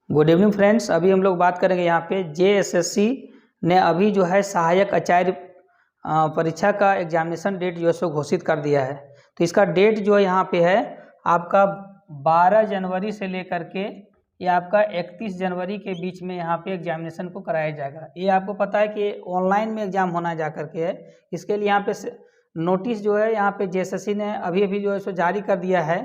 Good evening friends. अभी हम लोग बात करेंगे यहाँ पे जेएसएससी ने अभी जो है सहायक आचार्य परीक्षा का एग्जामिनेशन डेट जो है सो घोषित कर दिया है। तो इसका डेट जो है यहाँ पे है आपका 12 जनवरी से लेकर के ये आपका 31 जनवरी के बीच में यहाँ पे एग्जामिनेशन को कराया जाएगा। ये आपको पता है कि ऑनलाइन में एग्जाम होना जा करके है। इसके लिए यहाँ पे नोटिस जो है यहाँ पे जेएसएससी ने अभी जो है सो जारी कर दिया है।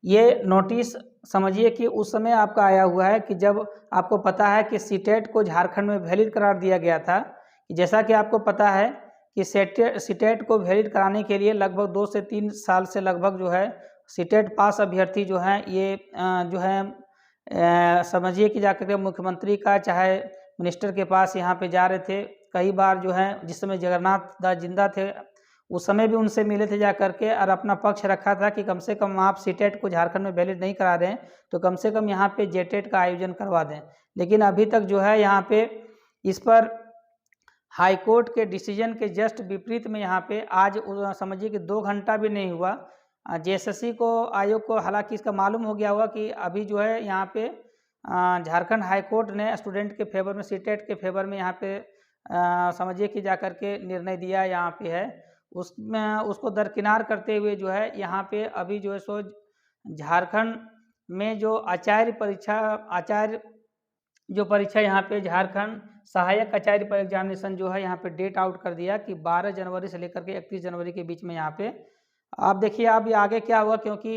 ये नोटिस समझिए कि उस समय आपका आया हुआ है कि जब आपको पता है कि सीटेट को झारखंड में वैलिड करार दिया गया था। जैसा कि आपको पता है कि सीटेट को वैलिड कराने के लिए लगभग 2 से 3 साल से लगभग जो है सीटेट पास अभ्यर्थी जो हैं ये जो है समझिए कि जाकर के मुख्यमंत्री का चाहे मिनिस्टर के पास यहाँ पे जा रहे थे। कई बार जो है जिस समय जगन्नाथ दास जिंदा थे उस समय भी उनसे मिले थे जा करके और अपना पक्ष रखा था कि कम से कम आप सीटेट को झारखंड में वैलिड नहीं करा रहे हैं तो कम से कम यहाँ पे जेटेट का आयोजन करवा दें। लेकिन अभी तक जो है यहाँ पे इस पर हाई कोर्ट के डिसीजन के जस्ट विपरीत में यहाँ पे आज समझिए कि 2 घंटा भी नहीं हुआ जेएसएससी को आयोग को हालांकि इसका मालूम हो गया होगा कि अभी जो है यहाँ पे झारखंड हाई कोर्ट ने स्टूडेंट के फेवर में सीटेट के फेवर में यहाँ पे समझिए कि जा कर के निर्णय दिया यहाँ पे है। उसमें उसको दरकिनार करते हुए जो है यहाँ पे अभी जो है सो झारखंड में जो आचार्य जो परीक्षा यहाँ पे झारखंड सहायक आचार्य पर एग्जामिनेशन जो है यहाँ पे डेट आउट कर दिया कि 12 जनवरी से लेकर के 31 जनवरी के बीच में यहाँ पे आप देखिए अब आगे क्या हुआ, क्योंकि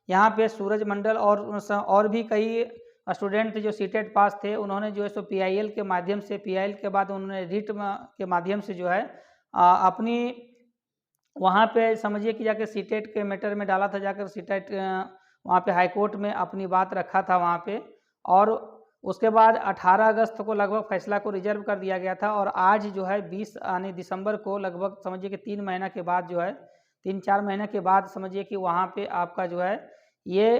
यहाँ पे सूरज मंडल और भी कई स्टूडेंट जो सीटेट पास थे उन्होंने जो है सो पीआईएल के माध्यम से पीआईएल के बाद उन्होंने रीट के माध्यम से जो है अपनी वहाँ पे समझिए कि जाकर सीटेट के मैटर में डाला था, जाकर सीटेट वहाँ पे हाई कोर्ट में अपनी बात रखा था वहाँ पे। और उसके बाद 18 अगस्त को लगभग फैसला को रिजर्व कर दिया गया था और आज जो है 20 यानी दिसंबर को लगभग समझिए कि 3 महीना के बाद जो है 3-4 महीने के बाद समझिए कि वहाँ पे आपका जो है ये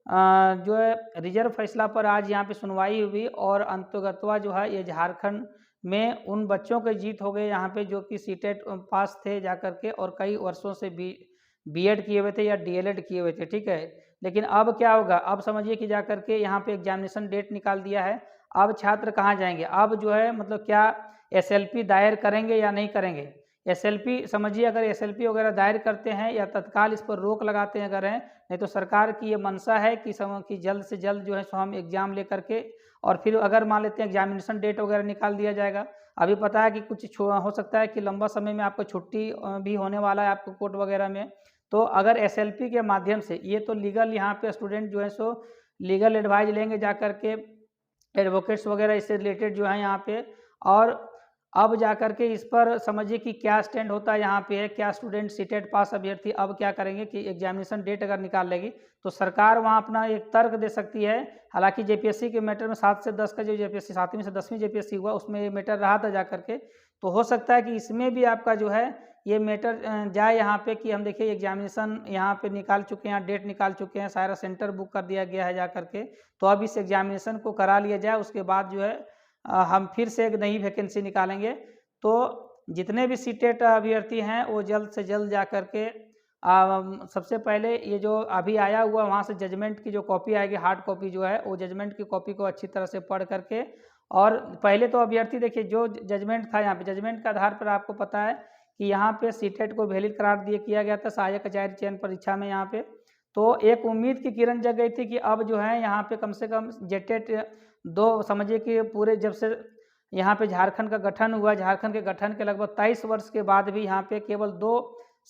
जो है रिजर्व फैसला पर आज यहाँ पे सुनवाई हुई और अंतर्गतवा जो है ये झारखंड में उन बच्चों के जीत हो गए यहाँ पे जो कि सीटेट पास थे जा कर के और कई वर्षों से बीएड किए हुए थे या डीएलएड किए हुए थे, ठीक है। लेकिन अब क्या होगा, अब समझिए कि जा कर के यहाँ पे एग्जामिनेशन डेट निकाल दिया है। अब छात्र कहाँ जाएंगे, अब जो है मतलब क्या एसएलपी दायर करेंगे या नहीं करेंगे। एसएलपी समझिए अगर एसएलपी वगैरह दायर करते हैं या तत्काल इस पर रोक लगाते हैं अगर हैं, नहीं तो सरकार की ये मंशा है कि जल्द से जल्द जो है सो हम एग्जाम लेकर के और फिर अगर मान लेते हैं एग्जामिनेशन डेट वगैरह निकाल दिया जाएगा। अभी पता है कि कुछ हो सकता है कि लंबा समय में आपको छुट्टी भी होने वाला है आपको कोर्ट वगैरह में। तो अगर एसएलपी के माध्यम से ये तो लीगल यहाँ पे स्टूडेंट जो है सो लीगल एडवाइज लेंगे जा कर के एडवोकेट्स वगैरह इससे रिलेटेड जो है यहाँ पे। और अब जा कर के इस पर समझिए कि क्या स्टैंड होता है यहाँ पे है, क्या स्टूडेंट सीटेट पास अभ्यर्थी अब क्या करेंगे कि एग्जामिनेशन डेट अगर निकाल लेगी तो सरकार वहाँ अपना एक तर्क दे सकती है। हालांकि जेपीएससी के मैटर में 7 से 10 का जो जेपीएससी 7वीं से 10वीं जेपीएससी हुआ उसमें ये मैटर रहा था जा करके, तो हो सकता है कि इसमें भी आपका जो है ये मैटर जाए यहाँ पे कि हम देखिए एग्जामिनेशन यहाँ पे निकाल चुके हैं, डेट निकाल चुके हैं, सारा सेंटर बुक कर दिया गया है जा करके, तो अब इस एग्जामिनेशन को करा लिया जाए। उसके बाद जो है हम फिर से एक नई वैकेंसी निकालेंगे। तो जितने भी सीटेट अभ्यर्थी हैं वो जल्द से जल्द जा करके सबसे पहले ये जो अभी आया हुआ वहाँ से जजमेंट की जो कॉपी आएगी हार्ड कॉपी जो है वो जजमेंट की कॉपी को अच्छी तरह से पढ़ करके, और पहले तो अभ्यर्थी देखिए जो जजमेंट था यहाँ पे जजमेंट के आधार पर आपको पता है कि यहाँ पे सीटेट को वैलिड करार किया गया था सहायक आचार्य चयन परीक्षा में यहाँ पे। तो एक उम्मीद की किरण जग गई थी कि अब जो है यहाँ पे कम से कम जेटेट 2 समझिए कि पूरे जब से यहाँ पे झारखंड का गठन हुआ, झारखंड के गठन के लगभग 23 वर्ष के बाद भी यहाँ पे केवल 2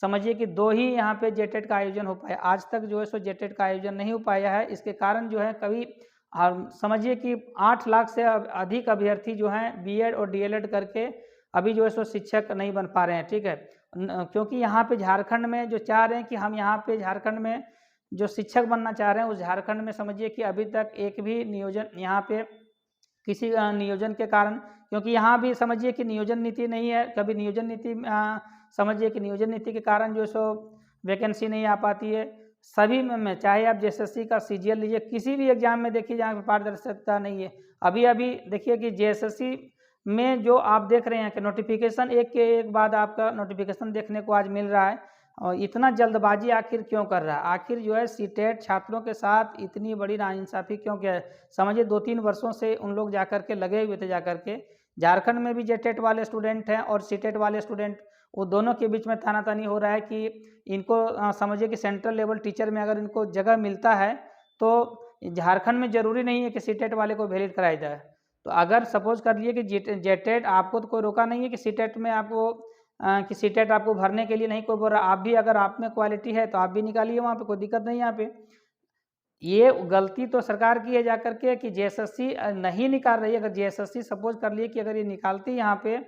समझिए कि 2 ही यहाँ पे जेटेट का आयोजन हो पाया। आज तक जो है सो जेटेट का आयोजन नहीं हो पाया है। इसके कारण जो है कभी समझिए कि 8 लाख से अधिक अभ्यर्थी जो हैं बीएड और डीएलएड करके अभी जो है सो शिक्षक नहीं बन पा रहे हैं, ठीक है। क्योंकि यहाँ पे झारखंड में जो चाह रहे हैं कि हम यहाँ पे झारखंड में जो शिक्षक बनना चाह रहे हैं उस झारखंड में समझिए कि अभी तक एक भी नियोजन यहाँ पे किसी नियोजन के कारण, क्योंकि यहाँ भी समझिए कि नियोजन नीति नहीं है, कभी नियोजन नीति समझिए कि नियोजन नीति के कारण जो सो वैकेंसी नहीं आ पाती है। सभी में चाहे आप जेएसएससी का सीजीएल लीजिए, किसी भी एग्जाम में देखिए जहाँ पर पारदर्शिता नहीं है। अभी देखिए कि जेएसएससी में जो आप देख रहे हैं कि नोटिफिकेशन एक के एक बाद आपका नोटिफिकेशन देखने को आज मिल रहा है। और इतना जल्दबाजी आखिर क्यों कर रहा है? आखिर जो है सीटेट छात्रों के साथ इतनी बड़ी नाइंसाफ़ी क्यों किया है? समझिए 2-3 वर्षों से उन लोग जाकर के लगे हुए थे जाकर के। झारखंड में भी जेटेट वाले स्टूडेंट हैं और सीटेट वाले स्टूडेंट, वो दोनों के बीच में तानातानी हो रहा है कि इनको समझिए कि सेंट्रल लेवल टीचर में अगर इनको जगह मिलता है तो झारखंड में ज़रूरी नहीं है कि सीटेट वाले को वैलिड कराया जाए। तो अगर सपोज़ कर लिए कि जेटेट, आपको तो कोई रोका नहीं है कि सीटेट में आपको कि सीटेट आपको भरने के लिए नहीं कोई बोल रहा, आप भी अगर आप में क्वालिटी है तो आप भी निकालिए, वहाँ पे कोई दिक्कत नहीं है यहाँ पे। ये गलती तो सरकार की है जाकर के कि जेएसएससी नहीं निकाल रही है। अगर जेएसएससी सपोज कर लिए कि अगर ये निकालती यहाँ पे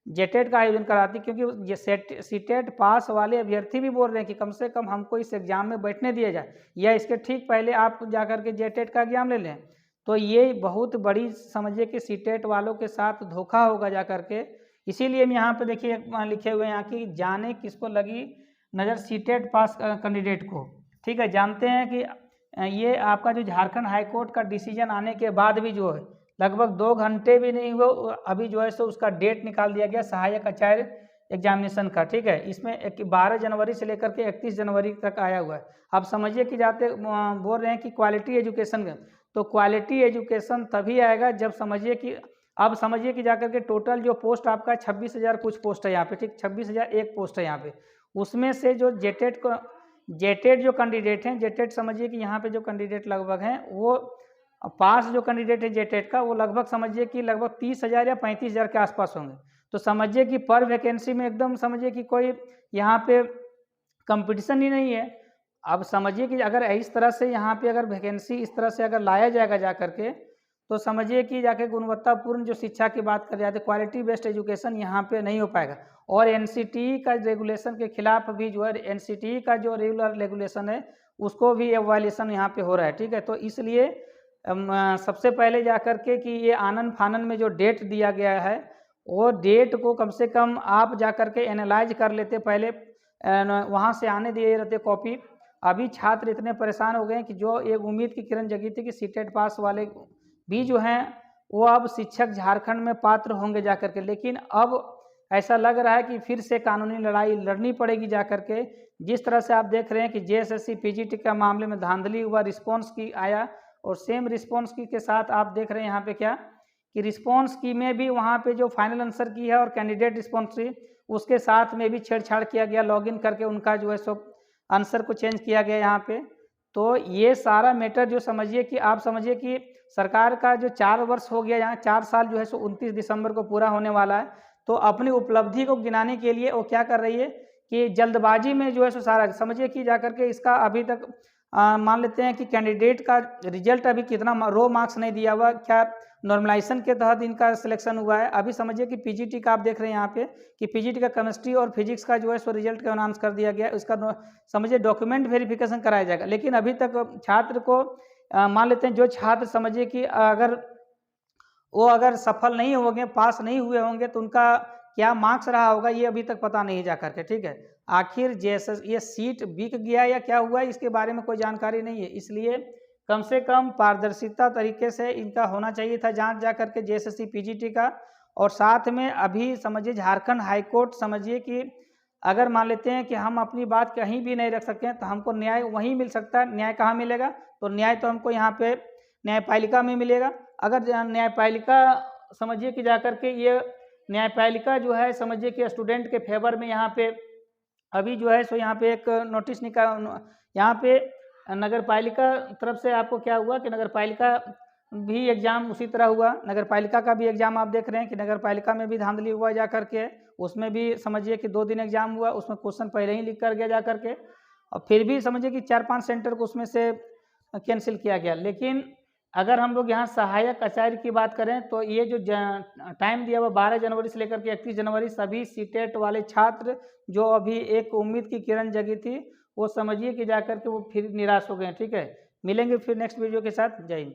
जेटेट का आयोजन कराती, क्योंकि ये सीटेट पास वाले अभ्यर्थी भी बोल रहे हैं कि कम से कम हमको इस एग्ज़ाम में बैठने दिया जाए या इसके ठीक पहले आप जाकर के जेटेट का एग्ज़ाम ले लें। तो ये बहुत बड़ी समझिए कि सीटेट वालों के साथ धोखा होगा जाकर के। इसीलिए हम यहाँ पे देखिए लिखे हुए हैं यहाँ की, जाने किसको लगी नज़र सीटेट पास कैंडिडेट को। ठीक है, जानते हैं कि ये आपका जो झारखंड हाई कोर्ट का डिसीजन आने के बाद भी जो है लगभग 2 घंटे भी नहीं हुए, अभी जो है सो उसका डेट निकाल दिया गया सहायक आचार्य एग्जामिनेशन का। ठीक है, इसमें 12 जनवरी से लेकर के 31 जनवरी तक आया हुआ है। अब समझिए कि जाते बोल रहे हैं कि क्वालिटी एजुकेशन का, तो क्वालिटी एजुकेशन तभी आएगा जब समझिए कि, अब समझिए कि जाकर के टोटल जो पोस्ट आपका 26,000 कुछ पोस्ट है यहाँ पे। ठीक, 26,001 पोस्ट है यहाँ पे। उसमें से जो जेटेट जो कैंडिडेट हैं, जेटेट समझिए कि यहाँ पे जो कैंडिडेट लगभग हैं वो पास जो कैंडिडेट है जेटेट का, वो लगभग समझिए कि लगभग 30,000 या 35,000 के आसपास होंगे। तो समझिए कि पर वैकेंसी में एकदम समझिए कि कोई यहाँ पे कंपटीशन ही नहीं है। अब समझिए कि अगर इस तरह से यहाँ पे अगर वैकेंसी इस तरह से अगर लाया जाएगा जा करके, तो समझिए कि जाके गुणवत्तापूर्ण जो शिक्षा की बात कर जाते, क्वालिटी बेस्ड एजुकेशन यहाँ पे नहीं हो पाएगा। और एनसीटीई का रेगुलेशन के खिलाफ भी जो है, एनसीटीई का जो रेगुलर रेगुलेशन है उसको भी वायलेशन यहाँ पे हो रहा है। ठीक है, तो इसलिए सबसे पहले जाकर के कि ये आनन फानन में जो डेट दिया गया है, वो डेट को कम से कम आप जाकर के एनालाइज कर लेते, पहले वहाँ से आने दिए रहते कॉपी। अभी छात्र इतने परेशान हो गए हैं कि जो एक उम्मीद की किरण जगी थी कि सीटेट पास वाले भी जो हैं वो अब शिक्षक झारखंड में पात्र होंगे जाकर के, लेकिन अब ऐसा लग रहा है कि फिर से कानूनी लड़ाई लड़नी पड़ेगी जाकर के। जिस तरह से आप देख रहे हैं कि जेएसएससी पीजीटी का मामले में धांधली हुआ, रिस्पॉन्स की आया, और सेम रिस्पॉन्स की के साथ आप देख रहे हैं यहाँ पे क्या कि रिस्पॉन्स की में भी वहाँ पे जो फाइनल आंसर की है और कैंडिडेट रिस्पॉन्स की उसके साथ में भी छेड़छाड़ किया गया, लॉगिन करके उनका जो है सो आंसर को चेंज किया गया यहाँ पे। तो ये सारा मैटर जो समझिए कि आप समझिए कि सरकार का जो 4 वर्ष हो गया, यहाँ 4 साल जो है सो 29 दिसंबर को पूरा होने वाला है, तो अपनी उपलब्धि को गिनाने के लिए वो क्या कर रही है कि जल्दबाजी में जो है सो सारा समझिए कि जाकर के इसका अभी तक मान लेते हैं कि कैंडिडेट का रिजल्ट अभी कितना रो मार्क्स नहीं दिया हुआ, क्या नॉर्मलाइजेशन के तहत इनका सिलेक्शन हुआ है। अभी समझिए कि पीजीटी का आप देख रहे हैं यहाँ पे कि पीजीटी का केमिस्ट्री और फिजिक्स का जो है सो रिजल्ट का अनाउंस कर दिया गया, उसका समझिए डॉक्यूमेंट वेरिफिकेशन कराया जाएगा। लेकिन अभी तक छात्र को मान लेते हैं जो छात्र समझिए कि अगर सफल नहीं होंगे, पास नहीं हुए होंगे, तो उनका क्या मार्क्स रहा होगा ये अभी तक पता नहीं जा करके। ठीक है, आखिर जैसे ये सीट बिक गया या क्या हुआ इसके बारे में कोई जानकारी नहीं है, इसलिए कम से कम पारदर्शिता तरीके से इनका होना चाहिए था जांच जा करके जेएसएससी पीजीटी का। और साथ में अभी समझिए झारखंड हाईकोर्ट समझिए कि अगर मान लेते हैं कि हम अपनी बात कहीं भी नहीं रख सकते हैं तो हमको न्याय वहीं मिल सकता है। न्याय कहाँ मिलेगा? तो न्याय तो हमको यहाँ पे न्यायपालिका में मिलेगा। अगर न्यायपालिका समझिए कि जाकर के ये न्यायपालिका जो है समझिए कि स्टूडेंट के फेवर में यहाँ पे अभी जो है सो यहाँ पे एक नोटिस निकाल, यहाँ पे नगर पालिका तरफ से आपको क्या हुआ कि नगर पालिका भी एग्जाम उसी तरह हुआ। नगर पालिका का भी एग्जाम आप देख रहे हैं कि नगर पालिका में भी धांधली हुआ जा करके, उसमें भी समझिए कि 2 दिन एग्जाम हुआ, उसमें क्वेश्चन पहले ही लिख कर गया जा करके, और फिर भी समझिए कि 4-5 सेंटर को उसमें से कैंसिल किया गया। लेकिन अगर हम लोग यहाँ सहायक आचार्य की बात करें तो ये जो टाइम दिया हुआ 12 जनवरी से लेकर के 31 जनवरी, सभी सीटेट वाले छात्र जो अभी एक उम्मीद की किरण जगी थी वो समझिए कि जाकर के वो फिर निराश हो गए। ठीक है, मिलेंगे फिर नेक्स्ट वीडियो के साथ। जय हिंद।